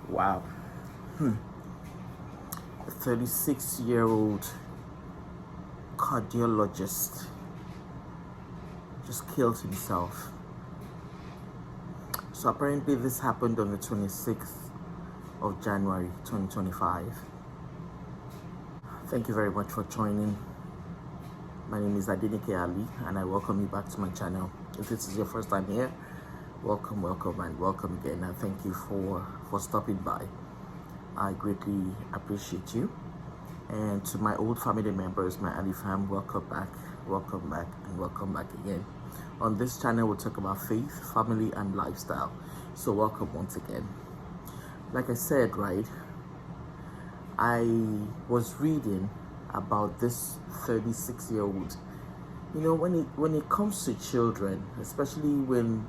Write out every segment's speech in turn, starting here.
Wow. A 36-year-old cardiologist just killed himself. So apparently this happened on the 26th of January 2025. Thank you very much for joining. My name is Alli and I welcome you back to my channel. If this is your first time here, welcome and welcome again, and thank you for stopping by. I greatly appreciate you. And to my old family members, my Alli fam, welcome back, and welcome back again. On this channel, we'll talk about faith, family, and lifestyle. So welcome once again. Like I said, right, I was reading about this 36-year-old. You know, when it comes to children, especially when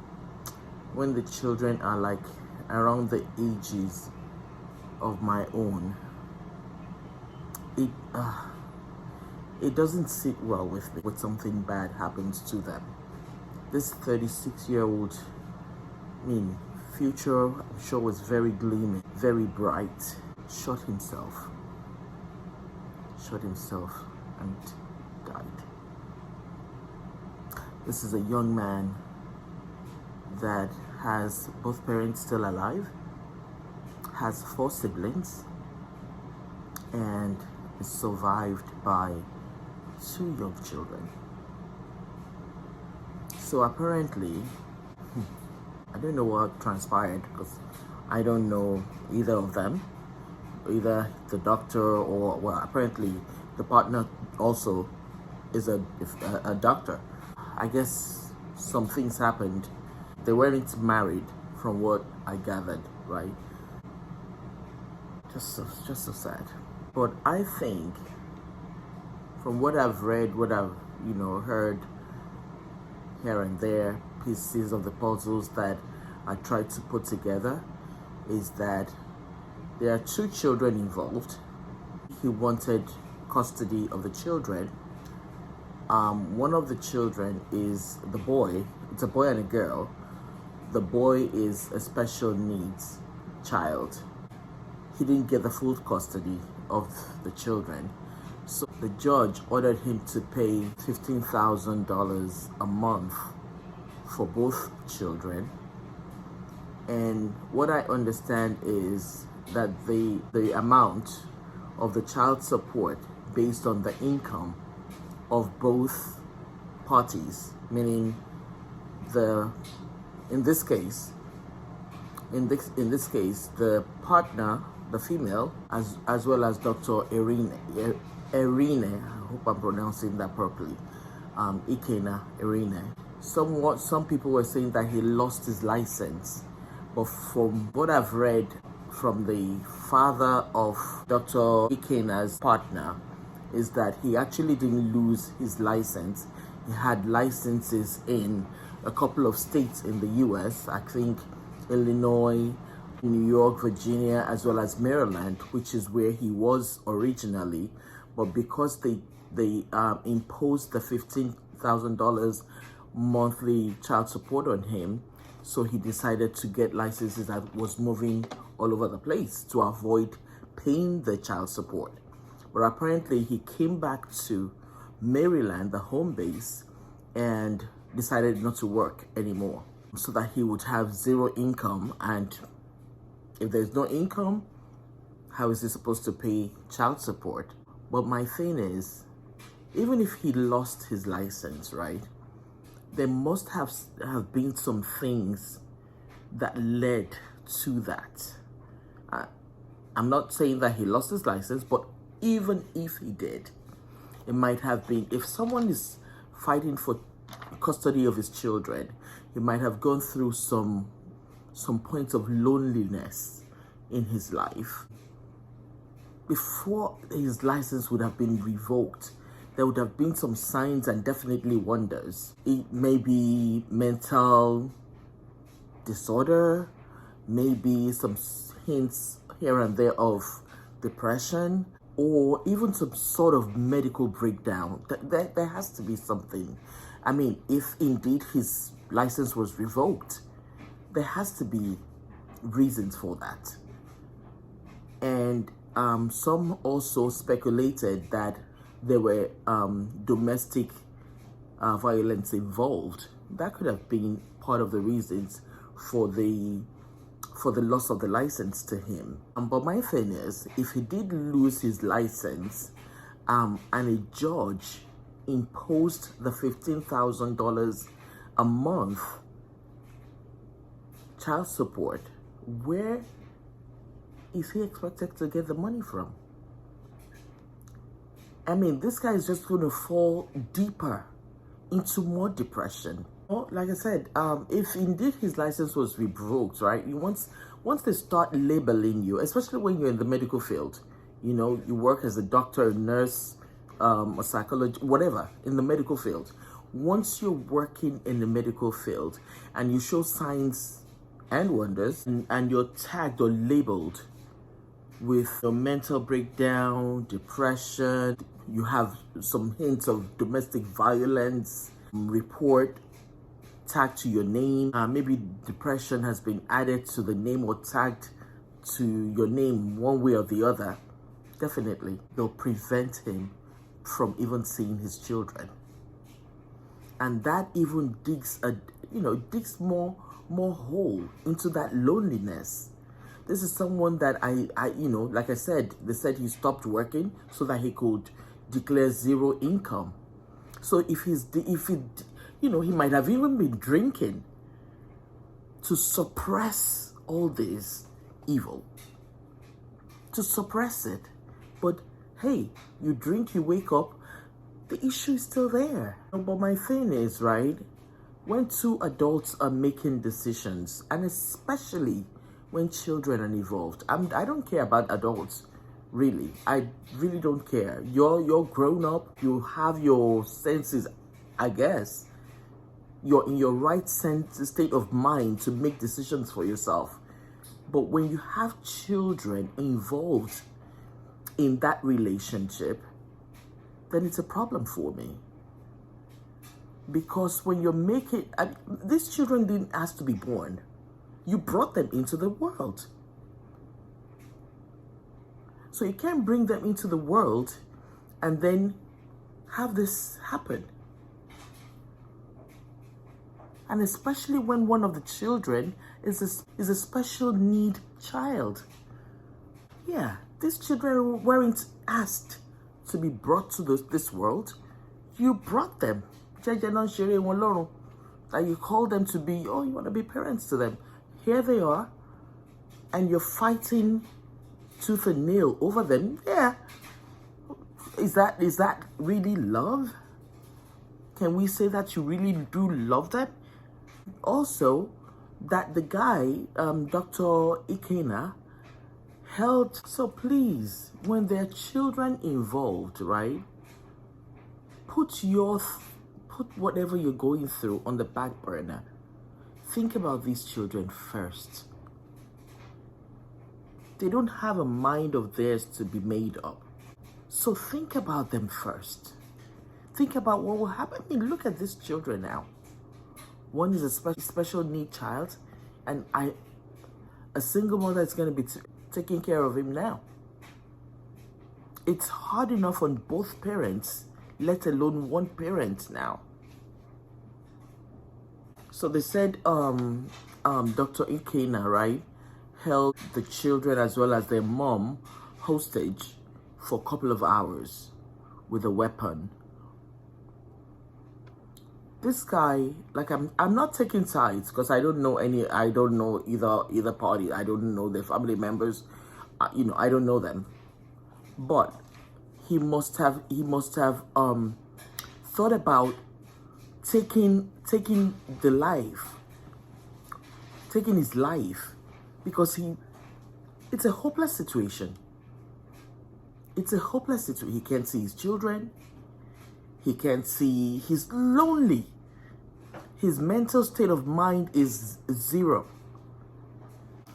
the children are like around the ages of my own, it doesn't sit well with me when something bad happens to them. This 36-year-old, future, I'm sure, was very gleaming, very bright. Shot himself and died. This is a young man that has both parents still alive, has 4 siblings, and is survived by 2 young children. So apparently, I don't know what transpired because I don't know either of them, either the doctor or, well, apparently the partner also is a doctor. I guess some things happened. They weren't married from what I gathered, right? Just so sad. But I think from what I've read, what I've heard here and there, pieces of the puzzles that I tried to put together, is that there are 2 children involved. He wanted custody of the children. One of the children is the boy. It's a boy and a girl. The boy is a special needs child. He didn't get the full custody of the children. So the judge ordered him to pay $15,000 a month for both children. And what I understand is that the amount of the child support based on the income of both parties, meaning in this case the partner, the female, as well as Dr. Erinne, I hope I'm pronouncing that properly, Ikenna Erinne. Some people were saying that he lost his license, but from what I've read from the father of Dr. Ikenna's partner, is that he actually didn't lose his license. He had licenses in a couple of states in the US, I think Illinois, New York, Virginia, as well as Maryland, which is where he was originally. But because they imposed the $15,000 monthly child support on him, so he decided to get licenses that was moving all over the place to avoid paying the child support. But apparently he came back to Maryland, the home base, and decided not to work anymore so that he would have 0 income. And if there's no income, how is he supposed to pay child support? But my thing is, even if he lost his license, right, there must have been some things that led to that. I'm not saying that he lost his license, but even if he did, it might have been, if someone is fighting for custody of his children, he might have gone through some points of loneliness in his life. Before his license would have been revoked, there would have been some signs and definitely wonders. It may be mental disorder, maybe some hints here and there of depression, or even some sort of medical breakdown. There has to be something. I mean, if indeed his license was revoked, there has to be reasons for that. And some also speculated that there were domestic violence involved. That could have been part of the reasons for the loss of the license to him. But my thing is, if he did lose his license and a judge imposed the $15,000 a month child support, where is he expected to get the money from? I mean, this guy is just going to fall deeper into more depression. Well, like I said, if indeed his license was revoked, right? Once they start labeling you, especially when you're in the medical field, you know, you work as a doctor, a nurse, a psychologist, whatever, in the medical field. Once you're working in the medical field and you show signs and wonders and you're tagged or labeled with a mental breakdown, depression, you have some hints of domestic violence, report tagged to your name, maybe depression has been added to the name or tagged to your name one way or the other, definitely they'll prevent him from even seeing his children. And that even digs more hole into that loneliness. This is someone that I like I said, they said he stopped working so that he could declare zero income. So he might have even been drinking to suppress all this evil, to suppress it. But hey, you drink, you wake up, the issue is still there. But my thing is, right, when two adults are making decisions, and especially when children are involved, I don't care about adults, really. I really don't care. You're grown up, you have your senses, I guess. You're in your right state of mind to make decisions for yourself. But when you have children involved in that relationship, then it's a problem for me. Because when you're making, these children didn't ask to be born. You brought them into the world. So you can't bring them into the world and then have this happen. And especially when one of the children is a special need child. Yeah, these children weren't asked to be brought to this world. You brought them. That you call them to be, you want to be parents to them. Here they are, and you're fighting tooth and nail over them. Yeah. Is that really love? Can we say that you really do love them? Also, that the guy, Dr. Ikenna, held. So please, when there are children involved, right, put whatever you're going through on the back burner. Think about these children first. They don't have a mind of theirs to be made up. So think about them first. Think about what will happen. I mean, look at these children now. One is a special need child, and a single mother is going to be taking care of him now. It's hard enough on both parents, let alone one parent now. So they said Dr. Ikenna, right, held the children as well as their mom hostage for a couple of hours with a weapon. This guy, like, I'm not taking sides because I don't know either party. I don't know their family members. I don't know them. But he must have thought about taking his life, because it's a hopeless situation. It's a hopeless situation. He can't see his children. He can't see, he's lonely. His mental state of mind is zero.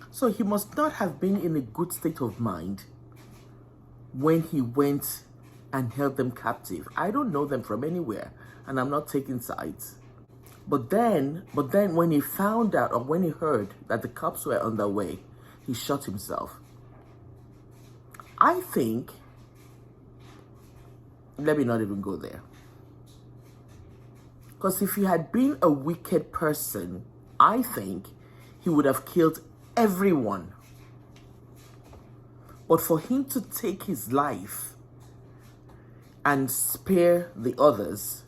So he must not have been in a good state of mind when he went and held them captive. I don't know them from anywhere, and I'm not taking sides. But then when he found out, or when he heard that the cops were on their way, he shot himself. I think, let me not even go there. Because if he had been a wicked person, I think he would have killed everyone. But for him to take his life and spare the others,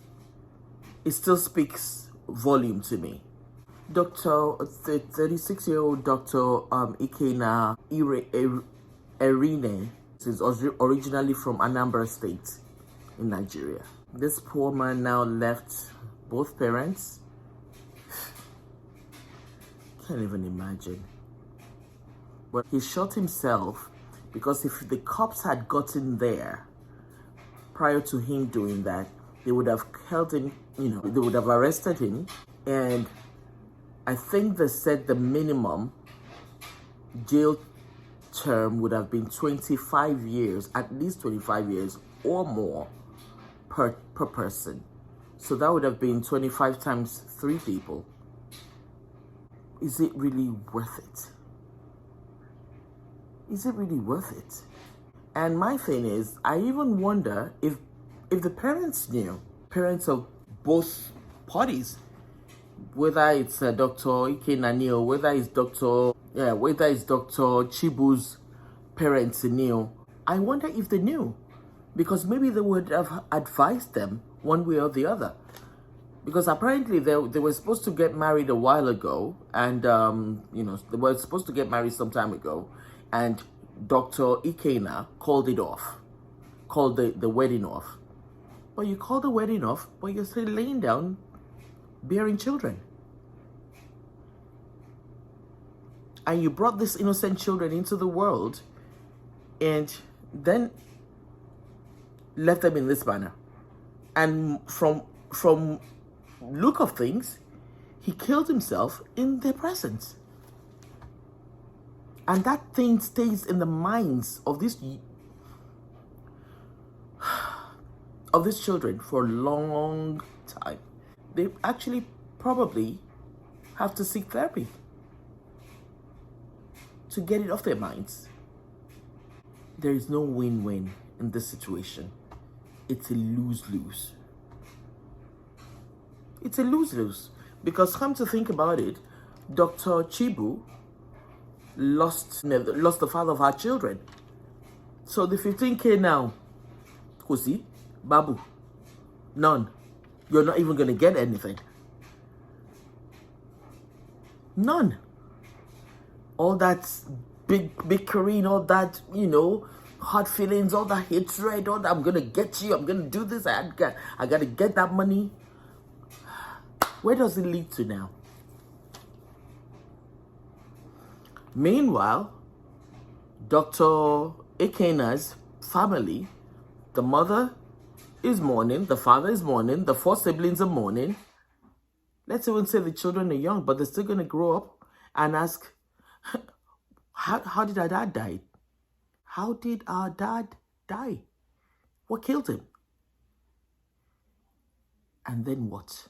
it still speaks volume to me. 36-year-old Dr. Ikenna Erinne is originally from Anambra State in Nigeria. This poor man now left both parents. Can't even imagine. But he shot himself because if the cops had gotten there prior to him doing that, they would have held him, they would have arrested him. And I think they said the minimum jail term would have been 25 years, at least 25 years or more per person. So that would have been 25 times 3 people. Is it really worth it? Is it really worth it? And my thing is, I even wonder if the parents knew, parents of both parties, whether it's Dr. Ikenna Erinne, whether it's Dr. Chibu's parents knew. I wonder if they knew, because maybe they would have advised them one way or the other. Because apparently they were supposed to get married a while ago, and they were supposed to get married some time ago, and Dr. Ikenna called it off, called the wedding off. But you call the wedding off, but you're still laying down, bearing children. And you brought these innocent children into the world and then left them in this manner. And from look of things, he killed himself in their presence. And that thing stays in the minds of these children for a long time. They actually probably have to seek therapy to get it off their minds. There is no win-win in this situation. It's a lose-lose. It's a lose-lose. Because come to think about it, Dr. Chibu lost the father of her children. So the 15K now, Kusi, Babu, none. You're not even going to get anything. None. All that bickering, all that, hard feelings, all that hatred, all that, I'm going to get you, I'm going to do this, I got to get that money. Where does it lead to now? Meanwhile, Dr. Ikenna's family, the mother is mourning, the father is mourning, the 4 siblings are mourning. Let's even say the children are young, but they're still going to grow up and ask, how did our dad die? How did our dad die? What killed him? And then what?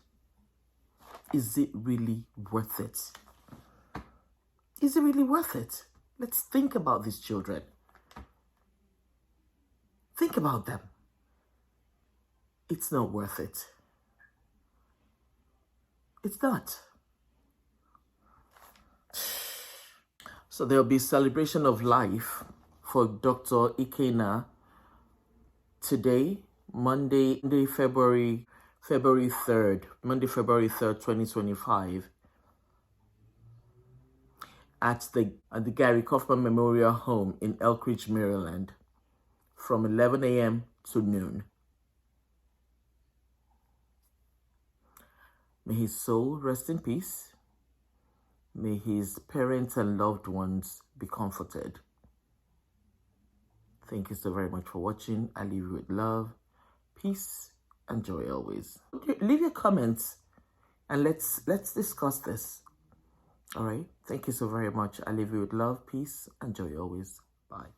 Is it really worth it? Is it really worth it? Let's think about these children. Think about them. It's not worth it. It's not. So there'll be celebration of life for Dr. Ikenna today, Monday, February 3rd, 2025, at the Gary Kaufman Memorial Home in Elkridge, Maryland, from 11 a.m. to noon. May his soul rest in peace. May his parents and loved ones be comforted. Thank you so very much for watching. I leave you with love, peace, and joy always. Leave your comments and let's discuss this. All right. Thank you so very much. I leave you with love, peace, and joy always. Bye.